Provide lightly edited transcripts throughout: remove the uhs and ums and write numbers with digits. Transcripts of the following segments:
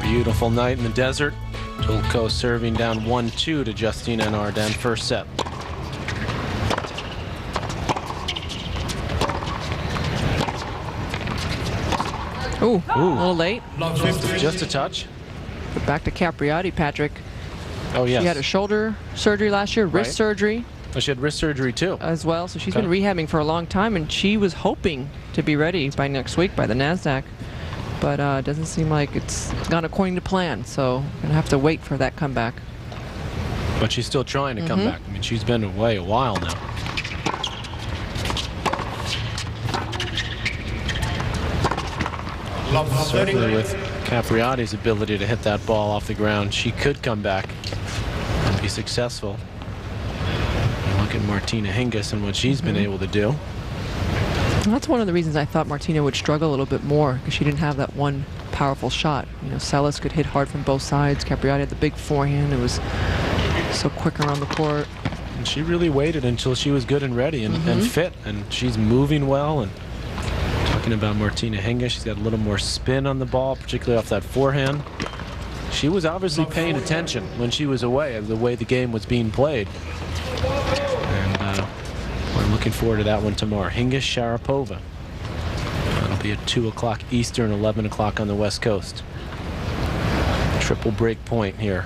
Beautiful night in the desert. Dulko serving down 1-2 to Justine Henin, first set. Ooh, a little late. Just a touch. But back to Capriati, Patrick. Oh, yes. She had a shoulder surgery last year, wrist surgery. Oh, she had wrist surgery, too. As well, so she's been rehabbing for a long time, and she was hoping to be ready by next week by the NASDAQ. But it doesn't seem like it's gone according to plan, so we're going to have to wait for that comeback. But she's still trying to come back. I mean, she's been away a while now. Certainly with Capriati's ability to hit that ball off the ground, she could come back and be successful. And look at Martina Hingis and what she's been able to do. And that's one of the reasons I thought Martina would struggle a little bit more, because she didn't have that one powerful shot. You know, Celis could hit hard from both sides. Capriati had the big forehand. It was so quick around the court. And she really waited until she was good and ready and fit, and she's moving well. And talking about Martina Hingis, she's got a little more spin on the ball, particularly off that forehand. She was obviously paying attention when she was away of the way the game was being played. And we're looking forward to that one tomorrow. Hingis Sharapova. That'll be at 2 o'clock Eastern, 11 o'clock on the West Coast. Triple break point here.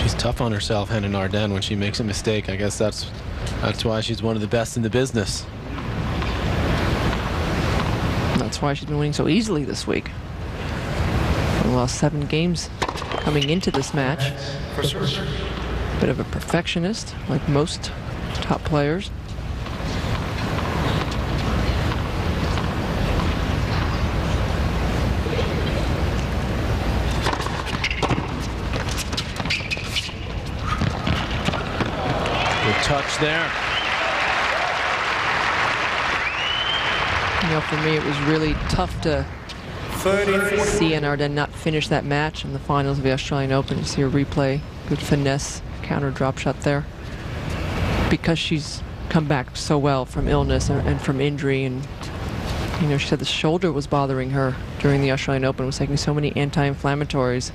She's tough on herself, Henin Arden, when she makes a mistake. I guess that's why she's one of the best in the business. That's why she's been winning so easily this week. She lost 7 games coming into this match. Bit of a perfectionist, like most top players. Good touch there. You know, for me, it was really tough to see Henin Arden not finish that match in the finals of the Australian Open. You see a replay, good finesse, counter drop shot there. Because she's come back so well from illness and from injury, and you know, she said the shoulder was bothering her during the Australian Open, was taking so many anti-inflammatories.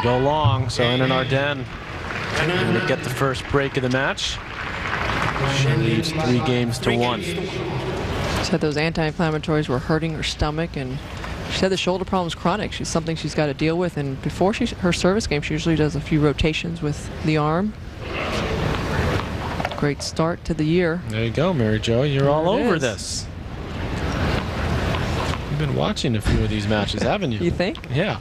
Go long, so Henin Arden going to get the first break of the match. She leads 3 games to 1. She said those anti-inflammatories were hurting her stomach, and she said the shoulder problem is chronic. She's something she's got to deal with, and before her service game, she usually does a few rotations with the arm. Great start to the year. There you go, Mary Jo. You're all over this. You've been watching a few of these matches, haven't you? You think? Yeah.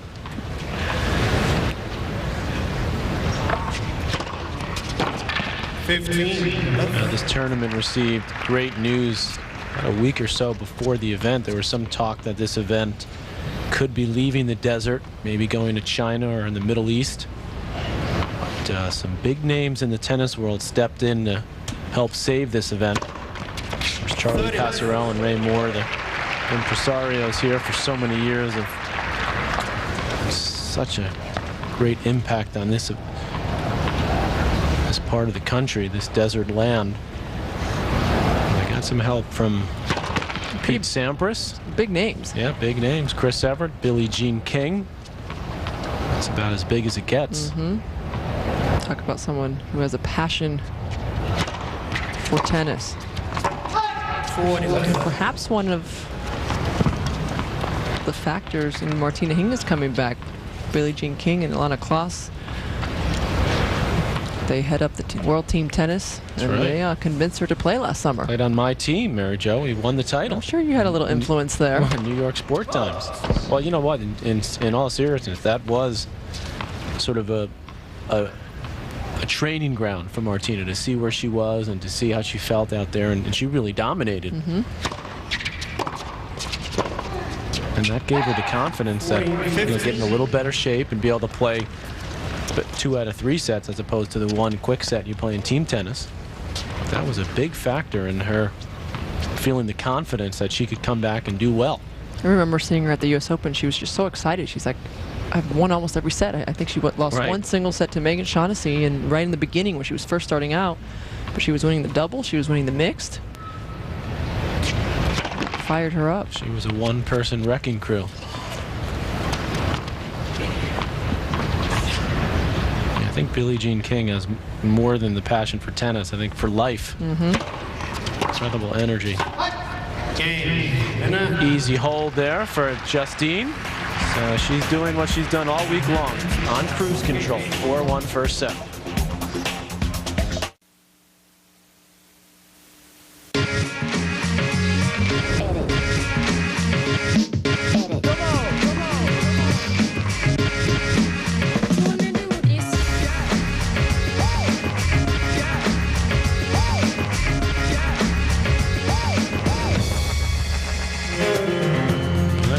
This tournament received great news a week or so before the event. There was some talk that this event could be leaving the desert, maybe going to China or in the Middle East. But some big names in the tennis world stepped in to help save this event. There's Charlie Passerelle and Ray Moore, the impresarios here for so many years, of such a great impact on this part of the country, this desert land. I got some help from Pete Sampras. Big names. Yeah, big names. Chris Evert, Billie Jean King. That's about as big as it gets. Talk about someone who has a passion for tennis. Perhaps one of the factors in Martina Hingis coming back. Billie Jean King and Ilana Kloss. They head up the World Team Tennis, and they convinced her to play last summer. Played on my team, Mary Jo. We won the title. I'm sure you had a little influence there. New York Sport Times. Well, you know what? In all seriousness, that was sort of a training ground for Martina, to see where she was and to see how she felt out there, and she really dominated. And that gave her the confidence that get in a little better shape and be able to play 2 out of 3 sets as opposed to the 1 quick set you play in team tennis. That was a big factor in her feeling the confidence that she could come back and do well. I remember seeing her at the US Open. She was just so excited. She's like, I've won almost every set. I think she lost one single set to Megan Shaughnessy, and right in the beginning when she was first starting out. But she was winning the double. She was winning the mixed. Fired her up. She was a one-person wrecking crew. I think Billie Jean King has more than the passion for tennis. I think for life. Incredible energy. Easy hold there for Justine. So she's doing what she's done all week long on cruise control. 4-1 first set.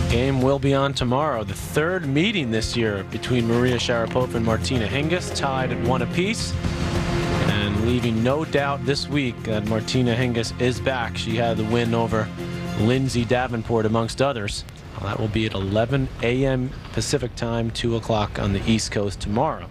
Game will be on tomorrow. The 3rd meeting this year between Maria Sharapova and Martina Hingis, tied at 1 apiece. And leaving no doubt this week that Martina Hingis is back. She had the win over Lindsay Davenport, amongst others. Well, that will be at 11 a.m. Pacific time, 2 o'clock on the East Coast tomorrow.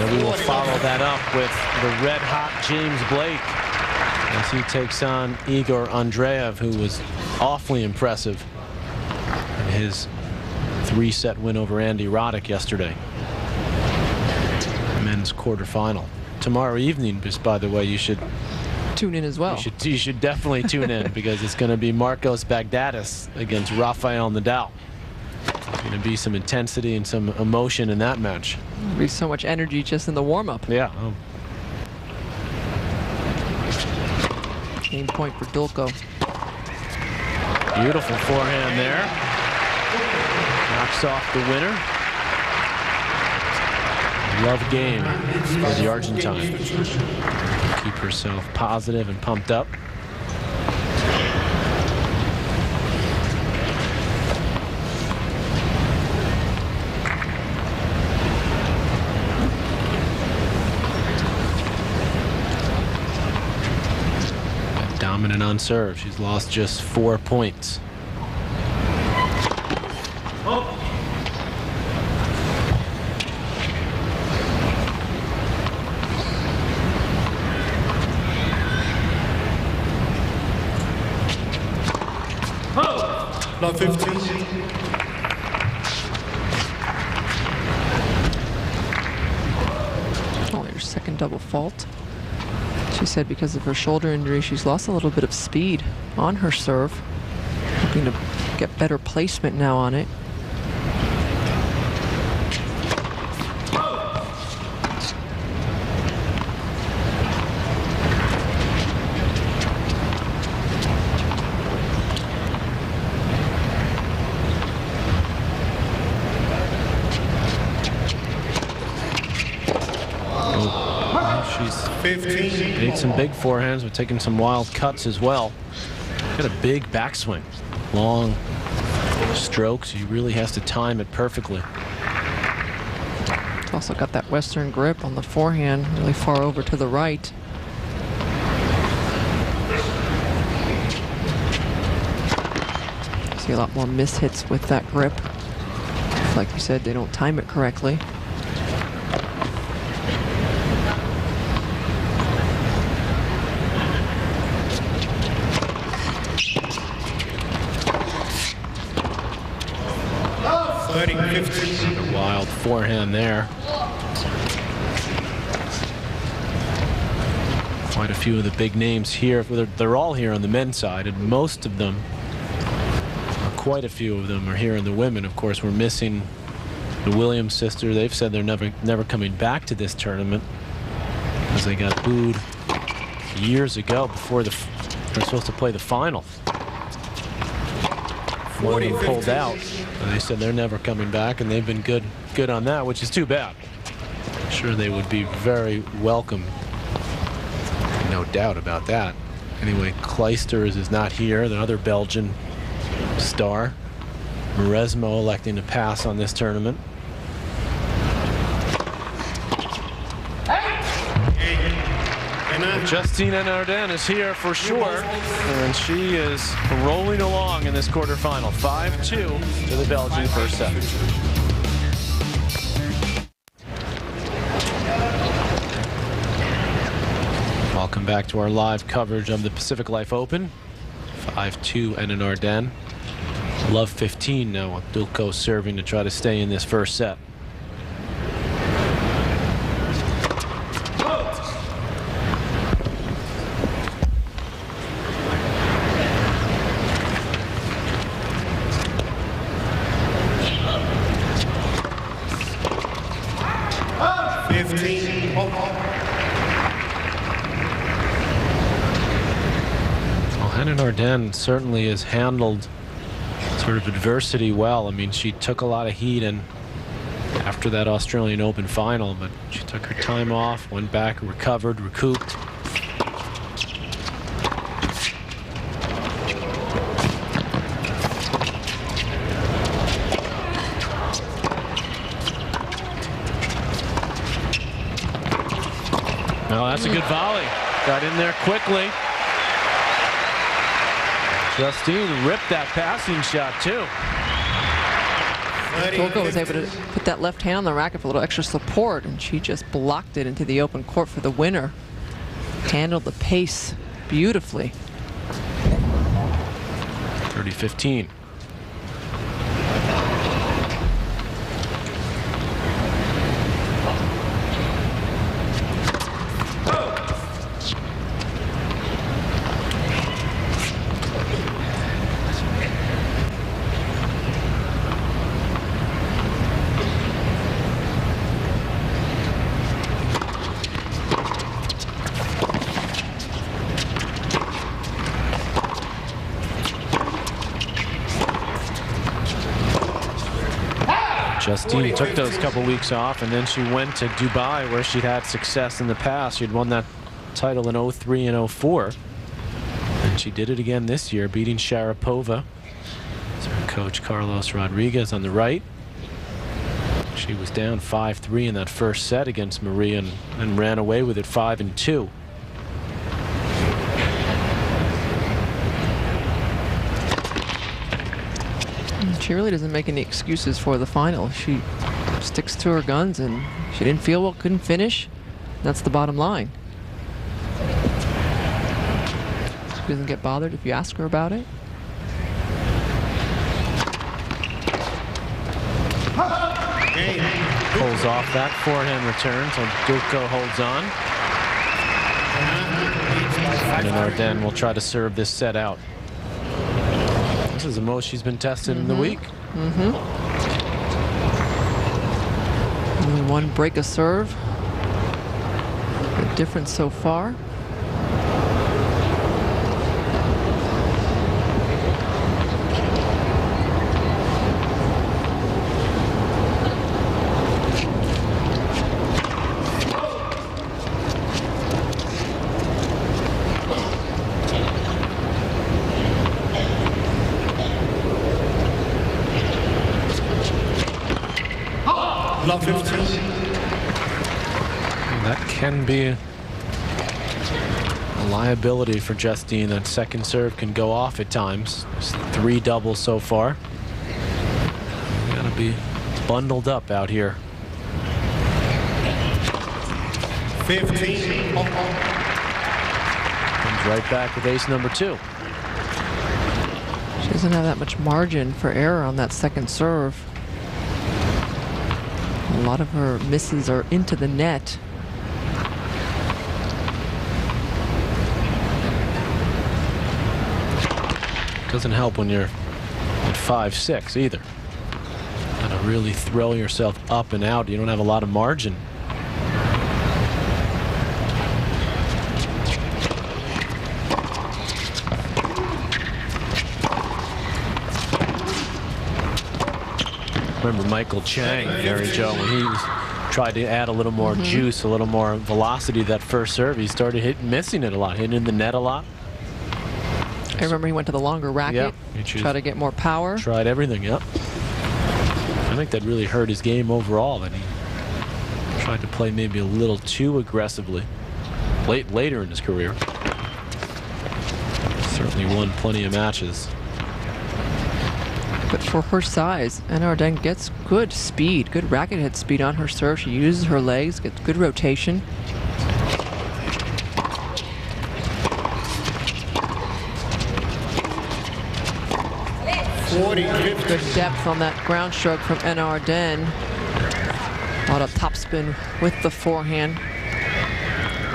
We will follow that up with the red-hot James Blake as he takes on Igor Andreev, who was awfully impressive in his 3-set win over Andy Roddick yesterday. Men's quarterfinal. Tomorrow evening, just by the way, you should tune in as well. You should definitely tune in because it's going to be Marcos Bagdatis against Rafael Nadal. There's going to be some intensity and some emotion in that match. There'll be so much energy just in the warm-up. Yeah. Game point for Dulko. Beautiful forehand there. Knocks off the winner. Love game for the Argentine. Keep herself positive and pumped up. Dominant on serve. She's lost just 4 points. Oh. Love 15. Only her second double fault. She said because of her shoulder injury, she's lost a little bit of speed on her serve. Hoping to get better placement now on it. Made some big forehands, but taking some wild cuts as well. Got a big backswing. Long strokes. He really has to time it perfectly. It's also got that Western grip on the forehand, really far over to the right. See a lot more mishits with that grip. Like you said, they don't time it correctly. A wild forehand there. Quite a few of the big names here. They're all here on the men's side, and most of them, or quite a few of them, are here on the women. Of course, we're missing the Williams sister. They've said they're never coming back to this tournament as they got booed years ago before they're supposed to play the final. one of them pulled out. And they said they're never coming back, and they've been good on that, which is too bad. I'm sure they would be very welcome. No doubt about that. Anyway, Kleisters is not here, the other Belgian star. Maresmo electing to pass on this tournament. Justine Henin is here for sure, and she is rolling along in this quarterfinal. 5-2 to the Belgian first set. Welcome back to our live coverage of the Pacific Life Open. 5-2 Henin. Love 15 now with Dulko serving to try to stay in this first set. Henin certainly has handled sort of adversity well. I mean, she took a lot of heat and after that Australian Open final, but she took her time off, went back, recovered, recouped. Well, that's a good volley. Got in there quickly. Justine ripped that passing shot too. Dulko was able to put that left hand on the racket for a little extra support, and she just blocked it into the open court for the winner. Handled the pace beautifully. 30-15. Justine took those couple weeks off, and then she went to Dubai, where she'd had success in the past. She'd won that title in 03 and 04. And she did it again this year, beating Sharapova. It's her coach Carlos Rodriguez on the right. She was down 5-3 in that first set against Maria and ran away with it 5-2. She really doesn't make any excuses for the final. She sticks to her guns, and she didn't feel well, couldn't finish. That's the bottom line. She doesn't get bothered if you ask her about it. Pulls off that forehand return, so Dulko holds on. And Henin will try to serve this set out. This is the most she's been tested in the week. Only one break a serve. The difference so far. That can be a liability for Justine. That second serve can go off at times. There's 3 doubles so far. You gotta be bundled up out here. 15. Comes right back with ace number 2. She doesn't have that much margin for error on that second serve. A lot of her misses are into the net. Doesn't help when you're at 5-6 either. Gotta really throw yourself up and out. You don't have a lot of margin. Remember Michael Chang, Mary Jo, when he tried to add a little more juice, a little more velocity to that first serve, he started missing it a lot, hitting in the net a lot. I remember he went to the longer racket, try to get more power. Tried everything, I think that really hurt his game overall, that he tried to play maybe a little too aggressively later in his career. Certainly won plenty of matches. But for her size, Anna Arden gets good speed, good racket head speed on her serve. She uses her legs, gets good rotation. Good depth on that ground stroke from Anna Arden. A lot of topspin with the forehand.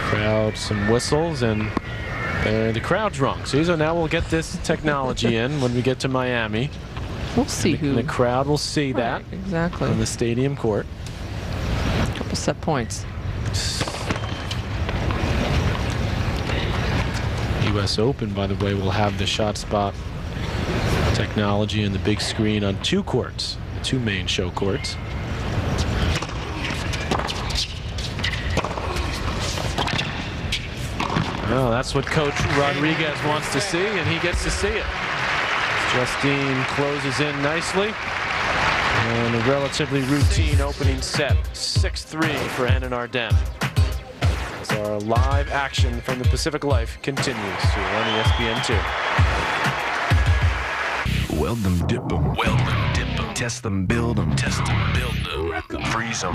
Crowd, some whistles, and the crowd's wrong. So now we'll get this technology in when we get to Miami. We'll see who. And the crowd will see that exactly on the stadium court. Couple set points. U.S. Open, by the way, will have the shot spot technology and the big screen on 2 courts, the 2 main show courts. Well, that's what Coach Rodriguez wants to see, and he gets to see it. Justine closes in nicely. And a relatively routine opening set, 6-3 for Henin Arden. As our live action from the Pacific Life continues here on ESPN2. Weld them, dip them, test them, build them, freeze them.